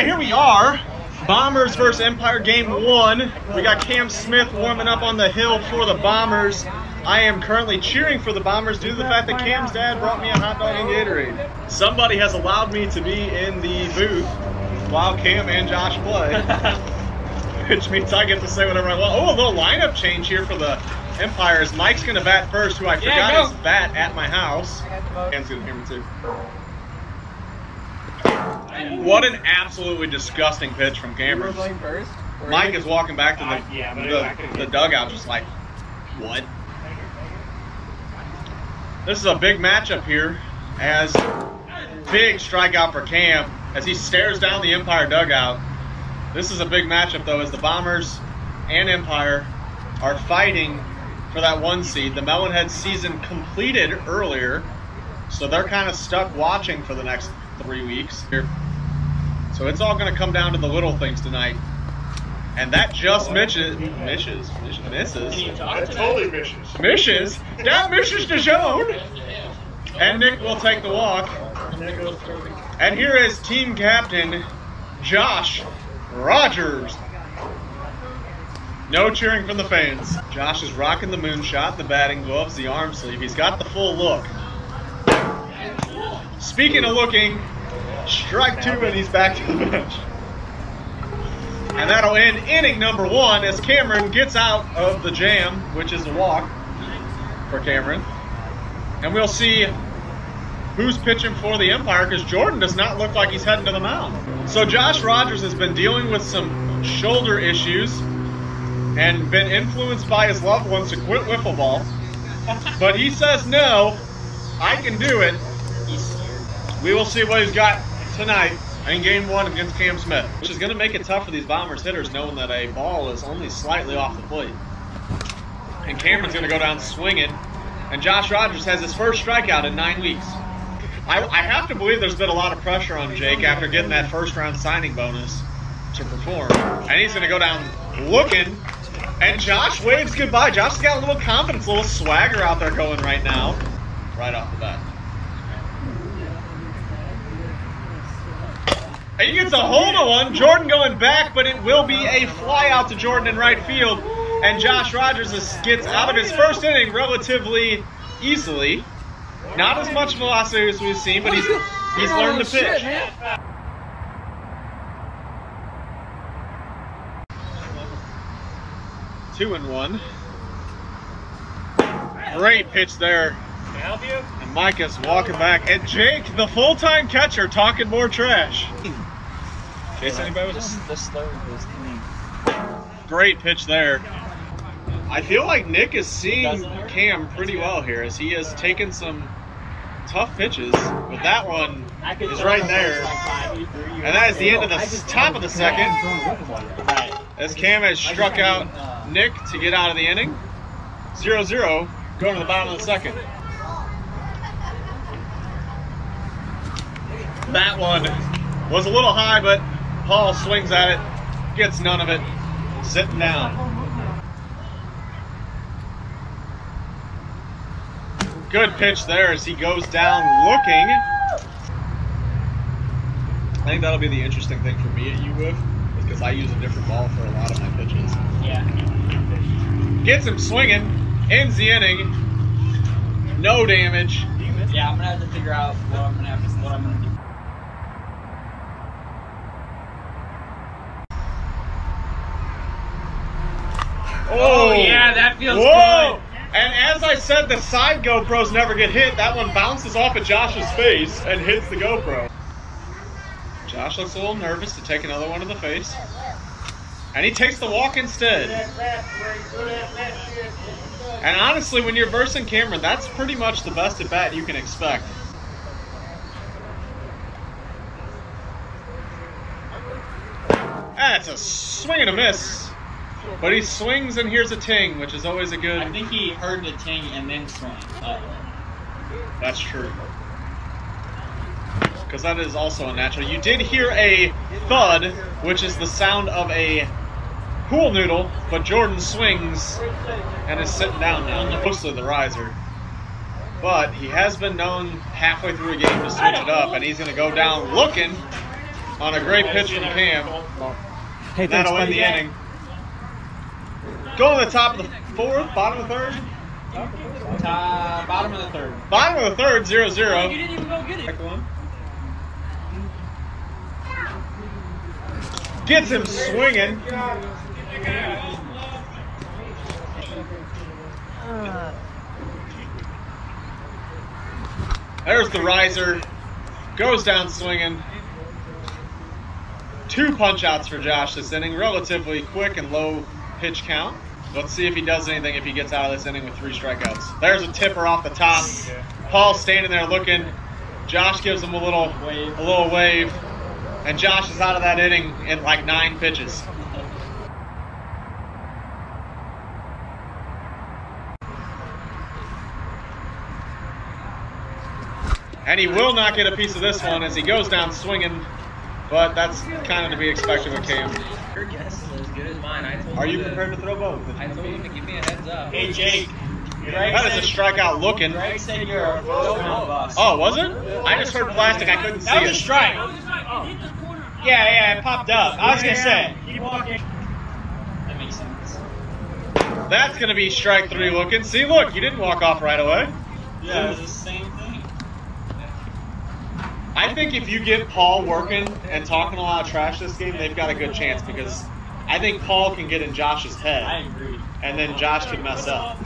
right, here we are. Bombers versus Empire game 1. We got Cam Smith warming up on the hill for the Bombers. I am currently cheering for the Bombers due to the fact that Cam's dad brought me a hot dog and Gatorade. Somebody has allowed me to be in the booth while Cam and Josh play, which means I get to say whatever I want. Oh, a little lineup change here for the Empires. Mike's going to bat first, who I forgot his bat at my house. Cam's going to hear me too. What an absolutely disgusting pitch from Cameron. Mike is walking back to the dugout just like, what? This is a big matchup here, as big strikeout for Cam as he stares down the Empire dugout. This is a big matchup though, as the Bombers and Empire are fighting for that 1 seed. The Melonhead season completed earlier, so they're kind of stuck watching for the next 3 weeks here. So it's all going to come down to the little things tonight. And that just misses. That totally misses. Misses. That misses the zone. And Nick will take the walk. And here is team captain Josh Rogers. No cheering from the fans. Josh is rocking the moonshot, the batting gloves, the arm sleeve. He's got the full look. Speaking of looking, strike 2 and he's back to the bench. And that'll end inning number 1 as Cameron gets out of the jam, which is a walk for Cameron. And we'll see who's pitching for the Empire, because Jordan does not look like he's heading to the mound. So Josh Rogers has been dealing with some shoulder issues and been influenced by his loved ones to quit wiffle ball. But he says, no, I can do it. We will see what he's got tonight in game 1 against Cam Smith, which is going to make it tough for these Bombers hitters knowing that a ball is only slightly off the plate. And Cameron's going to go down swinging, and Josh Rogers has his first strikeout in 9 weeks. I have to believe there's been a lot of pressure on Jake after getting that first-round signing bonus to perform. And he's going to go down looking, and Josh waves goodbye. Josh has got a little confidence, a little swagger out there going right now, right off the bat. And he gets a hold of one. Jordan going back, but it will be a fly out to Jordan in right field. And Josh Rogers gets out of his first inning relatively easily. Not as much velocity as we've seen, but he's learned to pitch. 2-1. Great pitch there. Can I help you? And Mike is walking back. And Jake, the full-time catcher, talking more trash. Chase anybody with this? The slur was clean. Great pitch there. I feel like Nick is seeing Cam pretty well here, as he has taken some tough pitches. But that one is right there. And that is the end of the top of the second, as Cam has struck out Nick to get out of the inning. 0-0 going to the bottom of the second. That one was a little high, but Paul swings at it, gets none of it, sitting down. Good pitch there as he goes down looking. I think that'll be the interesting thing for me at UWIF, because I use a different ball for a lot of my pitches. Yeah. Gets him swinging, ends the inning, no damage. Yeah, I'm gonna have to figure out what I'm gonna do. Oh yeah, that feels whoa. good. And as I said, the side GoPros never get hit. That one bounces off of Josh's face and hits the GoPro. Josh looks a little nervous to take another one to the face. And he takes the walk instead. And honestly, when you're versing Cameron, that's pretty much the best at bat you can expect. That's a swing and a miss. But he swings and here's a ting, which is always a good... I think he heard the ting and then swung. That's true. Because that is also unnatural. You did hear a thud, which is the sound of a pool noodle, but Jordan swings and is sitting down now, mostly the riser. But he has been known halfway through a game to switch it up, and he's going to go down looking, on a great pitch from Cam. Hey, That'll end the inning. Go to the top of the fourth, bottom of the third? Bottom of the third. Bottom of the third, 0-0. You didn't even go get it. Gets him swinging. There's the riser. Goes down swinging. 2 punch outs for Josh this inning. Relatively quick and low pitch count. Let's see if he does anything if he gets out of this inning with 3 strikeouts. There's a tipper off the top. Paul's standing there looking. Josh gives him a little wave. And Josh is out of that inning in like 9 pitches. And he will not get a piece of this one as he goes down swinging, but that's kind of to be expected with Cam. Your guess is as good as mine. Are you prepared to throw both? I told him to give me a heads up. Hey, Jake. That is a strikeout looking. Greg said you're a first-round bust. Oh, was it? I just heard plastic. I couldn't see it. That was a strike. Yeah, it popped up. I was going to say. Keep walking. That makes sense. That's going to be strike 3 looking. See, look, you didn't walk off right away. Yeah, it was the same thing. I think if you get Paul working and talking a lot of trash this game, they've got a good chance because I think Paul can get in Josh's head. I agree. And then Josh can mess up.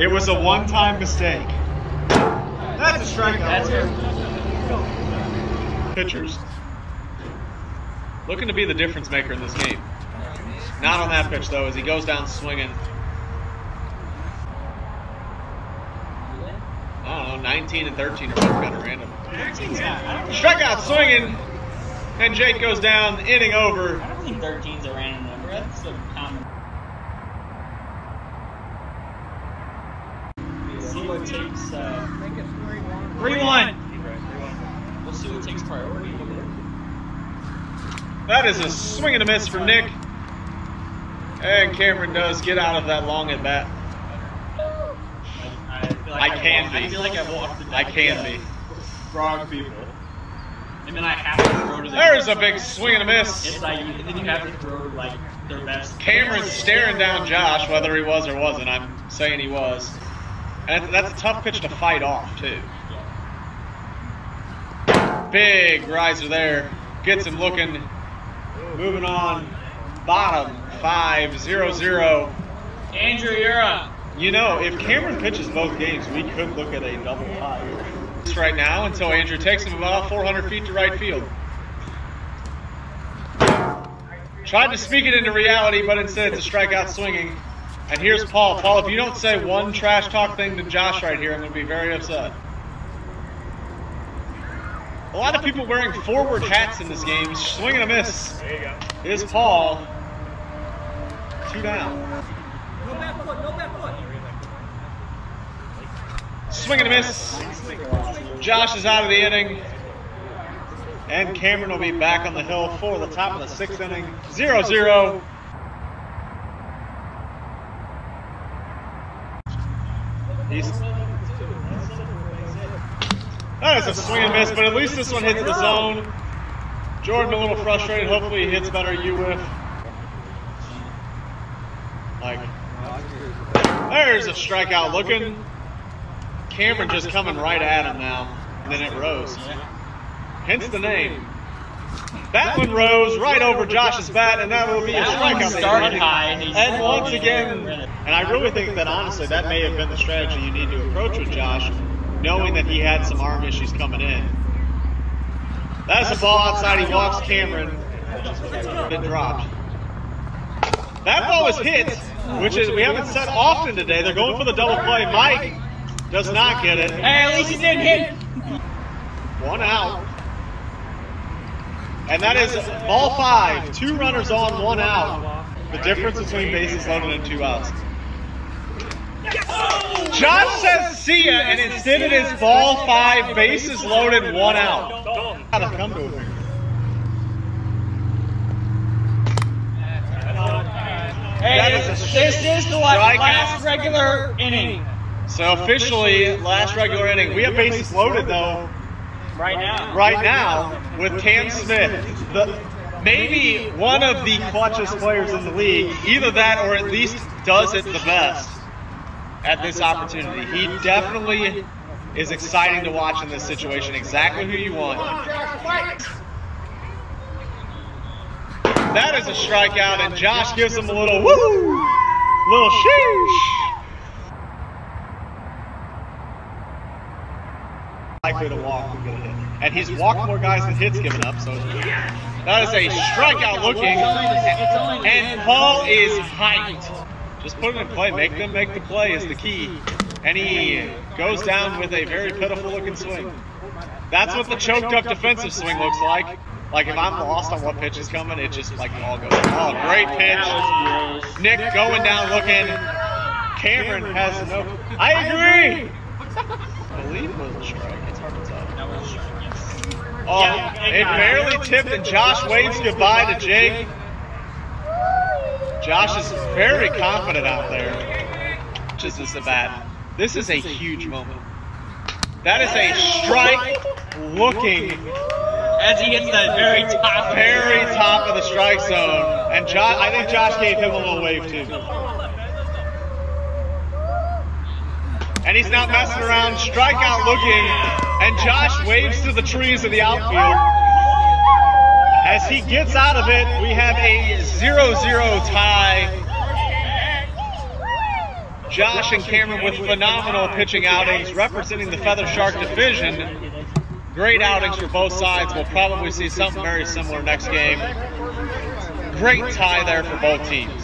It was a one-time mistake. That's a strikeout. That's it. Pitchers. Looking to be the difference maker in this game. Not on that pitch, though, as he goes down swinging. I don't know, 19 and 13 are both kind of random. Strikeout swinging, and Jake goes down, inning over. I don't think 13's a random number. That's a common. See what takes. 3-1. We'll see what takes priority. That is a swing and a miss for Nick. And Cameron does get out of that long at bat. I can be. I feel like I walked the I can be. wrong people. And then I have to throw to them. There's a big swing and a miss. It's like, and then you have to throw to like their best. Cameron's staring down Josh, whether he was or wasn't. I'm saying he was. And that's a tough pitch to fight off, too. Big riser there. Gets him looking. Moving on. Bottom 5-0-0. Andrew, you're up. You know, if Cameron pitches both games, we could look at a double tie right now until Andrew takes him about 400 feet to right field. Tried to speak it into reality, but instead it's a strikeout swinging. And here's Paul. Paul, if you don't say one trash talk thing to Josh right here, I'm going to be very upset. A lot of people wearing forward hats in this game. Swing and a miss. There you go. Is Paul. 2 down. No back foot, no back foot. Swing and a miss. Josh is out of the inning. And Cameron will be back on the hill for the top of the 6th inning. 0-0. That is a swing and miss, but at least this one hits the zone. Jordan a little frustrated. Hopefully he hits better UWIF. There's a strikeout looking. Cameron just coming right at him now. And then it rose. Hence the name. That one rose right over Josh's bat, and that will be a strikeout. Started high, And once again, and I really think that honestly that may have been the strategy you need to approach with Josh, knowing that he had some arm issues coming in. That's a ball outside. He walks Cameron. It dropped. That ball is hit, which is we haven't said often today. They're going for the double play. Mike does not get it. Hey, at least he didn't hit. 1 out. And that is ball 5. 2 runners on, 1 out. The difference between bases loaded and 2 outs. Josh says see ya, and instead it is ball 5, bases loaded, 1 out. How to come to it. Hey, this is the last regular inning. So officially, last regular inning. We have bases loaded though. Right now, with Cam Smith, maybe one of the clutchest players in the league, either that or at least does it the best at this opportunity. He definitely is exciting to watch in this situation, exactly who you want. That is a strikeout, and Josh gives him a little woo, little sheesh. Likely to walk and get a hit. And he's walked more guys than hits given up, so that is a strikeout looking, and Paul is hyped. Just put it in play, make them make the play is the key. And he goes down with a very pitiful looking swing. That's what the choked up defensive swing looks like. Like if I'm lost on what pitch is coming, it just like all goes. Oh, great pitch. Nick going down looking. Cameron has no. I agree. I believe it was a strike. It's hard to tell. Oh, it barely tipped, and Josh waves goodbye to Jake. Josh is very confident out there. Just as a bat. This is a huge moment. That is a strike looking. As he hits the very top of the strike zone. And I think Josh gave him a little wave too. And he's not messing around, strikeout looking, and Josh waves to the trees of the outfield. As he gets out of it, we have a 0-0 tie. Josh and Cameron with phenomenal pitching outings, representing the Feather Shark division. Great outings for both sides. We'll probably see something very similar next game. Great tie there for both teams.